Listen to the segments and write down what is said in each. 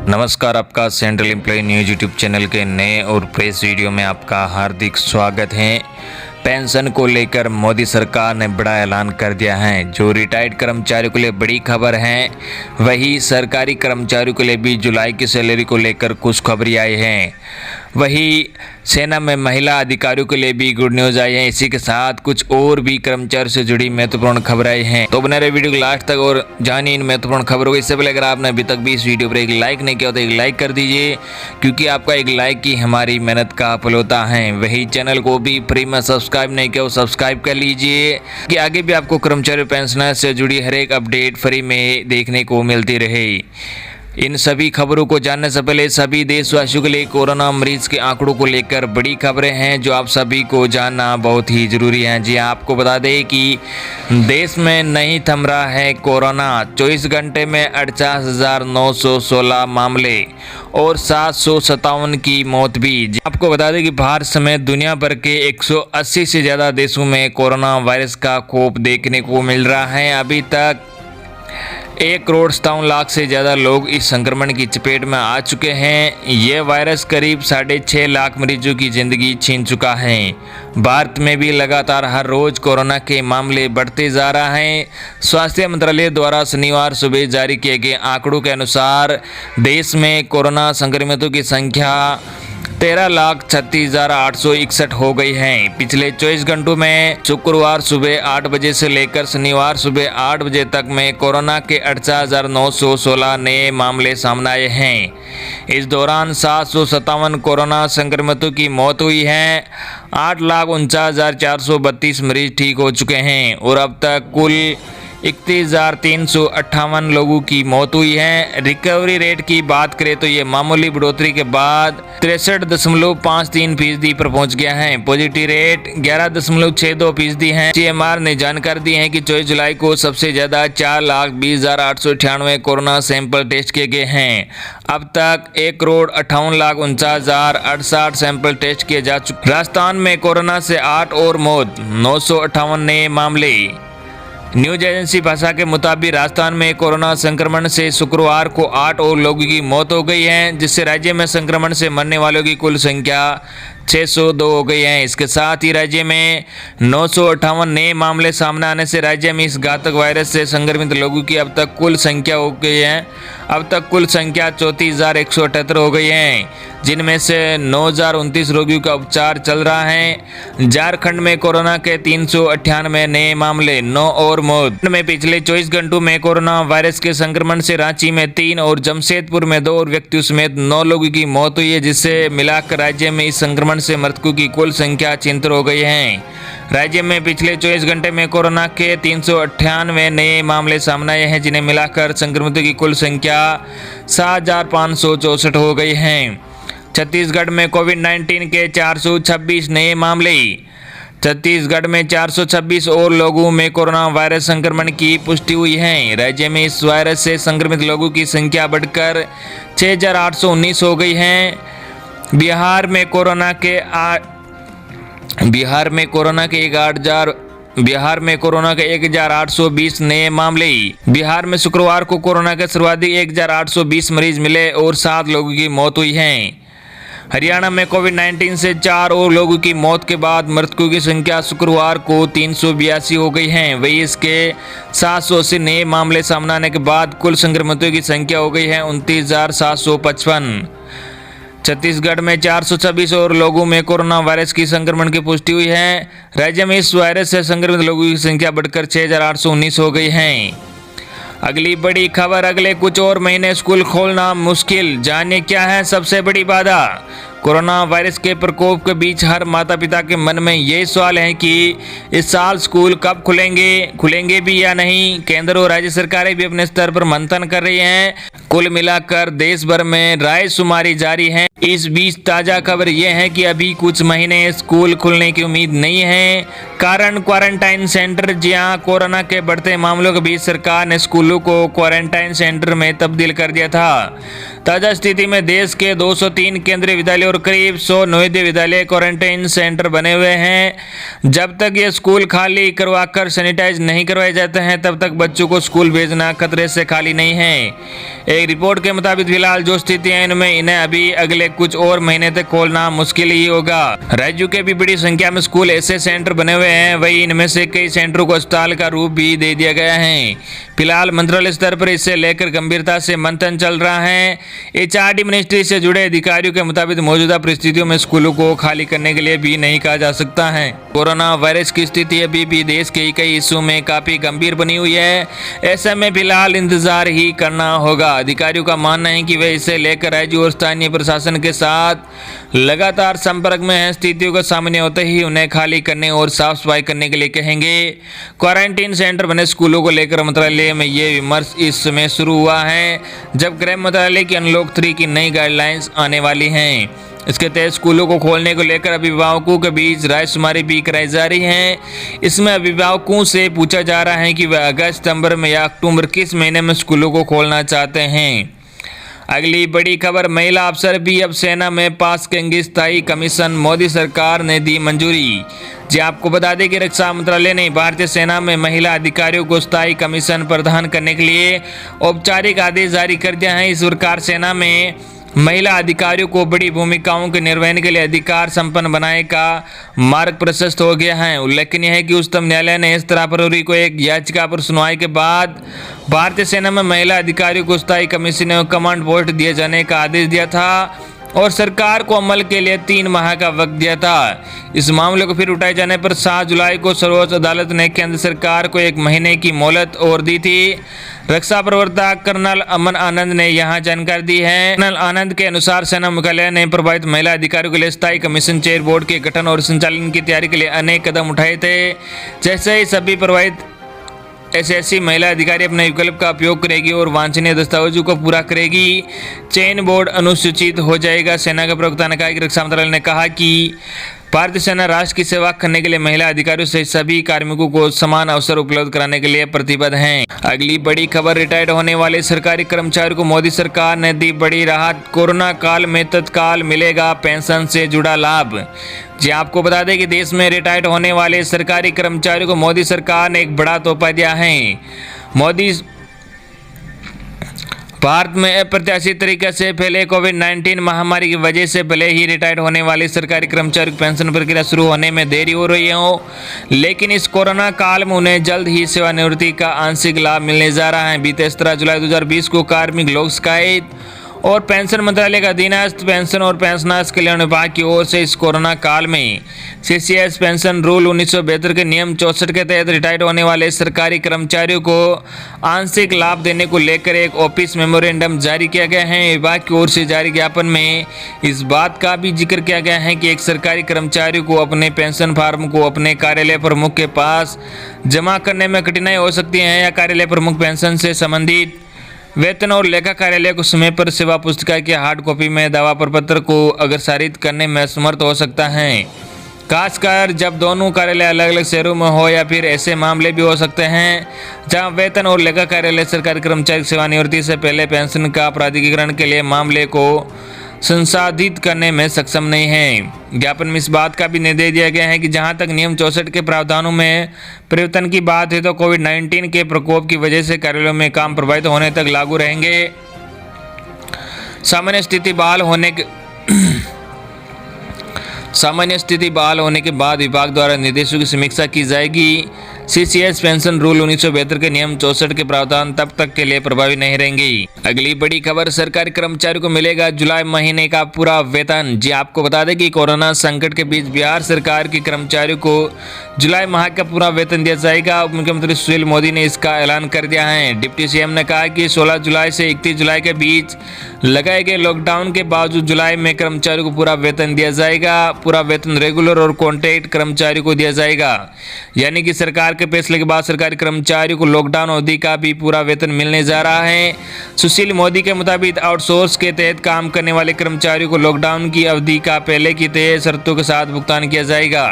नमस्कार, आपका central employee news YouTube channel के नए और प्रेस वीडियो में आपका हार्दिक स्वागत है। पेंशन को लेकर मोदी सरकार ने बड़ा ऐलान कर दिया है। जो रिटायर्ड कर्मचारियों के लिए बड़ी खबर है, वही सरकारी कर्मचारियों के लिए भी जुलाई की सैलरी को लेकर कुछ खबरें आई हैं। वही सेना में महिला अधिकारियों के लिए भी गुड न्यूज़ आई है। इसी के साथ कुछ और भी कर्मचारियों से जुड़ी महत्वपूर्ण खबरें आई हैं। तो बने रहे वीडियो को लास्ट तक और जानिए इन महत्वपूर्ण खबरों को। इससे पहले अगर आपने अभी तक भी इस वीडियो पर एक लाइक नहीं किया तो एक लाइक कर दीजिए, क्योंकि आपका एक लाइक ही हमारी मेहनत का फल होता है। वही चैनल को भी फ्री में सब्सक्राइब नहीं किया, सब्सक्राइब कर लीजिए कि आगे भी आपको कर्मचारी पेंशनर से जुड़ी हर एक अपडेट फ्री में देखने को मिलती रहे। इन सभी खबरों को जानने से पहले सभी देशवासियों के लिए कोरोना मरीज के आंकड़ों को लेकर बड़ी खबरें हैं, जो आप सभी को जानना बहुत ही जरूरी है। जी आपको बता दें कि देश में नहीं थम रहा है कोरोना। 24 घंटे में 48,916 मामले और 757 की मौत भी। आपको बता दें कि भारत समेत दुनिया भर के 180 से ज़्यादा देशों में कोरोना वायरस का खौफ देखने को मिल रहा है। अभी तक 1,57,00,000 से ज़्यादा लोग इस संक्रमण की चपेट में आ चुके हैं। ये वायरस करीब 6.5 लाख मरीजों की ज़िंदगी छीन चुका है। भारत में भी लगातार हर रोज़ कोरोना के मामले बढ़ते जा रहा है। स्वास्थ्य मंत्रालय द्वारा शनिवार सुबह जारी किए गए आंकड़ों के अनुसार देश में कोरोना संक्रमितों की संख्या 13,36,861 हो गई है। पिछले 24 घंटों में शुक्रवार सुबह 8 बजे से लेकर शनिवार सुबह 8 बजे तक में कोरोना के 48,916 नए मामले सामने आए हैं। इस दौरान 757 कोरोना संक्रमितों की मौत हुई है। 8,49,432 मरीज ठीक हो चुके हैं और अब तक कुल 31,358 लोगों की मौत हुई है। रिकवरी रेट की बात करें तो ये मामूली बढ़ोतरी के बाद 63.53% पर पहुंच गया है। पॉजिटिव रेट 11.62% है। CMR ने जानकारी दी है कि 24 जुलाई को सबसे ज्यादा 4,20,898 कोरोना सैंपल टेस्ट किए गए हैं। अब तक 1,58,49,068 सैंपल टेस्ट किए जा चुके। राजस्थान में कोरोना से 8 और मौत, 958 नए मामले। न्यूज एजेंसी भाषा के मुताबिक राजस्थान में कोरोना संक्रमण से शुक्रवार को 8 और लोगों की मौत हो गई है, जिससे राज्य में संक्रमण से मरने वालों की कुल संख्या 602 हो गई है। इसके साथ ही राज्य में 958 नए मामले सामने आने से राज्य में इस घातक वायरस से संक्रमित लोगों की अब तक कुल संख्या हो गई है। अब तक कुल संख्या 34,178 हो गई है, जिनमें से 9,029 रोगियों का उपचार चल रहा है। झारखंड में कोरोना के 398 नए मामले, 9 और मौत। में पिछले 24 घंटों में कोरोना वायरस के संक्रमण से रांची में 3 और जमशेदपुर में 2 और व्यक्तियों समेत 9 लोगों की मौत हुई है, जिससे मिलाकर राज्य में इस संक्रमण से मृतकों की कुल संख्या 76 हो गई है। राज्य में पिछले 24 घंटे में कोरोना के 398 नए मामले सामने आए हैं, जिन्हें मिलाकर संक्रमितों की कुल संख्या 7,564 हो गई है। छत्तीसगढ़ में कोविड-19 के 426 नए मामले। छत्तीसगढ़ में 426 और लोगों में कोरोना वायरस संक्रमण की पुष्टि हुई है। राज्य में इस वायरस से संक्रमित लोगों की संख्या बढ़कर 6,819 हो गई है। बिहार में कोरोना के 1,820 नए मामले। बिहार में शुक्रवार को कोरोना के सर्वाधिक 1,820 मरीज मिले और 7 लोगों की मौत हुई है। हरियाणा में कोविड-19 से 4 और लोगों की मौत के बाद मृतकों की संख्या शुक्रवार को 382 हो गई है। वही इसके 780 नए मामले सामने आने के बाद कुल संक्रमितों की संख्या हो गई है 29,755। छत्तीसगढ़ में 426 और लोगों में कोरोना वायरस की संक्रमण की पुष्टि हुई है। राज्य में इस वायरस से संक्रमित लोगों की संख्या बढ़कर 6,819 हो गई है। अगली बड़ी खबर, अगले कुछ और महीने स्कूल खोलना मुश्किल, जानिए क्या है सबसे बड़ी बाधा। कोरोना वायरस के प्रकोप के बीच हर माता पिता के मन में यही सवाल है कि इस साल स्कूल कब खुलेंगे भी या नहीं। केंद्र और राज्य सरकारें भी अपने स्तर पर मंथन कर रही हैं। कुल मिलाकर देश भर में रायशुमारी जारी है। इस बीच ताजा खबर यह है कि अभी कुछ महीने स्कूल खुलने की उम्मीद नहीं है। कारण क्वारंटाइन सेंटर। जहां कोरोना के बढ़ते मामलों के बीच सरकार ने स्कूलों को क्वारंटाइन सेंटर में तब्दील कर दिया था। ताजा स्थिति में देश के 203 केंद्रीय विद्यालय और करीब 100 नवोदय विद्यालय क्वारंटाइन सेंटर बने हुए हैं। जब तक ये स्कूल खाली करवाकर सैनिटाइज नहीं करवाए जाते हैं तब तक बच्चों को स्कूल भेजना खतरे से खाली नहीं है। एक रिपोर्ट के मुताबिक फिलहाल जो स्थिति है इनमें इन्हें अभी अगले कुछ और महीने तक खोलना मुश्किल ही होगा। राज्यों के भी बड़ी संख्या में स्कूल ऐसे सेंटर बने हुए हैं, वही इनमें से कई सेंटरों को अस्पताल का रूप भी दे दिया गया है। फिलहाल मंत्रालय स्तर पर इसे लेकर गंभीरता से मंथन चल रहा है। एचआरडी मिनिस्ट्री से जुड़े अधिकारियों के मुताबिक मौजूदा परिस्थितियों में स्कूलों को खाली करने के लिए भी नहीं कहा जा सकता है। कोरोना वायरस की स्थिति अभी भी देश के कई हिस्सों में काफी गंभीर बनी हुई है। ऐसे में फिलहाल इंतजार ही करना होगा। अधिकारियों का मानना है कि वे इसे लेकर राज्य और स्थानीय प्रशासन के साथ लगातार संपर्क में हैं। स्थितियों का सामने होते ही उन्हें खाली करने और साफ सफाई करने के लिए कहेंगे। क्वारंटीन सेंटर बने स्कूलों को लेकर मंत्रालय में ये विमर्श इस समय शुरू हुआ है, जब गृह मंत्रालय की अनलॉक 3 की नई गाइडलाइंस आने वाली हैं। इसके तहत स्कूलों को खोलने को लेकर अभिभावकों के बीच रायशुमारी भी कराई जा रही है। इसमें अभिभावकों से पूछा जा रहा है कि वे अगस्त, सितंबर में या अक्टूबर किस महीने में स्कूलों को खोलना चाहते हैं। अगली बड़ी खबर, महिला अफसर भी अब सेना में पास करेंगी स्थायी कमीशन। मोदी सरकार ने दी मंजूरी। जी आपको बता दें कि रक्षा मंत्रालय ने भारतीय सेना में महिला अधिकारियों को स्थायी कमीशन प्रदान करने के लिए औपचारिक आदेश जारी कर दिया है। इस प्रकार सेना में महिला अधिकारियों को बड़ी भूमिकाओं के निर्वहन के लिए अधिकार संपन्न बनाने का मार्ग प्रशस्त हो गया है। उल्लेखनीय है कि उच्चतम न्यायालय ने इस तरह फरवरी को एक याचिका पर सुनवाई के बाद भारतीय सेना में महिला अधिकारियों को स्थायी कमीशन एवं कमांड पोस्ट दिए जाने का आदेश दिया था और सरकार को अमल के लिए 3 माह का वक्त दिया था। इस मामले को फिर उठाए जाने पर 7 जुलाई को सर्वोच्च अदालत ने केंद्र सरकार को 1 महीने की मोहलत और दी थी। रक्षा प्रवक्ता कर्नल अमन आनंद ने यहां जानकारी दी है। कर्नल आनंद के अनुसार सेना मुख्यालय ने प्रभावित महिला अधिकारियों के लिए स्थायी कमीशन चेयर बोर्ड के गठन और संचालन की तैयारी के लिए अनेक कदम उठाए थे। जैसे ही सभी प्रभावित एसएससी महिला अधिकारी अपने विकल्प का उपयोग करेगी और वांछनीय दस्तावेजों को पूरा करेगी, चयन बोर्ड अनुसूचित हो जाएगा। सेना के प्रवक्ता ने कहा कि रक्षा मंत्रालय ने कहा कि भारतीय सेना राष्ट्र की सेवा करने के लिए महिला अधिकारियों से सभी कार्मिकों को समान अवसर उपलब्ध कराने के लिए प्रतिबद्ध हैं। अगली बड़ी खबर, रिटायर्ड होने वाले सरकारी कर्मचारियों को मोदी सरकार ने दी बड़ी राहत। कोरोना काल में तत्काल मिलेगा पेंशन से जुड़ा लाभ। जी आपको बता दें कि देश में रिटायर्ड होने वाले सरकारी कर्मचारियों को मोदी सरकार ने एक बड़ा तोहफा दिया है। मोदी भारत में अप्रत्याशित तरीके से फैले कोविड-19 महामारी की वजह से भले ही रिटायर्ड होने वाले सरकारी कर्मचारियों की पेंशन प्रक्रिया शुरू होने में देरी हो रही हो, लेकिन इस कोरोना काल में उन्हें जल्द ही सेवानिवृत्ति का आंशिक लाभ मिलने जा रहा है। बीते 17 जुलाई 2020 को कार्मिक लोक शिकायत और पेंशन मंत्रालय का अधीनस्थ पेंशन और पेंशनर्स कल्याण विभाग की ओर से इस कोरोना काल में सीसीएस पेंशन रूल 1972 के नियम 64 के तहत रिटायर्ड होने वाले सरकारी कर्मचारियों को आंशिक लाभ देने को लेकर एक ऑफिस मेमोरेंडम जारी किया गया है। विभाग की ओर से जारी ज्ञापन में इस बात का भी जिक्र किया गया है कि एक सरकारी कर्मचारी को अपने पेंशन फार्म को अपने कार्यालय प्रमुख के पास जमा करने में कठिनाई हो सकती है या कार्यालय प्रमुख पेंशन से संबंधित वेतन और लेखा कार्यालय को समय पर सेवा पुस्तिका की हार्ड कॉपी में दावा प्रपत्र को अग्रसारित करने में असमर्थ हो सकता है, खासकर जब दोनों कार्यालय अलग अलग शहरों में हो या फिर ऐसे मामले भी हो सकते हैं जहां वेतन और लेखा कार्यालय सरकारी कर्मचारी सेवानिवृत्ति से पहले पेंशन का प्राधिकरण के लिए मामले को संसाधित करने में सक्षम नहीं है। ज्ञापन में इस बात का भी निर्देश दिया गया है कि जहां तक नियम 64 के प्रावधानों में परिवर्तन की बात है तो कोविड-19 के प्रकोप की वजह से कार्यालयों में काम प्रभावित होने तक लागू रहेंगे। सामान्य स्थिति बहाल होने के बाद विभाग द्वारा निर्देशों की समीक्षा की जाएगी। सीसीएस पेंशन रूल 1972 के नियम 64 के प्रावधान तब तक के लिए प्रभावी नहीं रहेंगे। अगली बड़ी खबर, सरकारी कर्मचारियों को मिलेगा जुलाई महीने का पूरा वेतन। जी आपको बता दें कि कोरोना संकट के बीच बिहार सरकार के कर्मचारियों को जुलाई माह का पूरा वेतन दिया जाएगा। उप मुख्यमंत्री सुशील मोदी ने इसका ऐलान कर दिया है। डिप्टी सीएम ने कहा कि 16 जुलाई से 31 जुलाई के बीच लगाए गए लॉकडाउन के बावजूद जुलाई में कर्मचारियों को पूरा वेतन दिया जाएगा। पूरा वेतन रेगुलर और कॉन्ट्रैक्ट कर्मचारियों को दिया जाएगा, यानी कि सरकार के फैसले के बाद सरकारी कर्मचारियों को लॉकडाउन अवधि का भी पूरा वेतन मिलने जा रहा है। सुशील मोदी के मुताबिक आउटसोर्स के तहत काम करने वाले कर्मचारियों को लॉकडाउन की अवधि का पहले की तय शर्तों के साथ भुगतान किया जाएगा।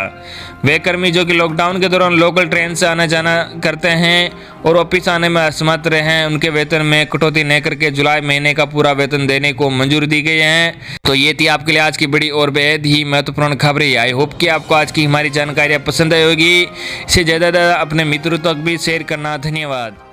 वे कर्मी जो कि लॉकडाउन के दौरान लोकल ट्रेन से आना जाना करते हैं और ऑफिस आने में असमर्थ रहे हैं, उनके वेतन में कटौती न करके जुलाई महीने का पूरा वेतन देने को मंजूरी दी गई है। तो ये थी आपके लिए आज की बड़ी और बेहद ही महत्वपूर्ण खबरें। आई होप कि आपको आज की हमारी जानकारियाँ पसंद आई होगी। इसे ज़्यादा अपने मित्रों तक भी शेयर करना। धन्यवाद।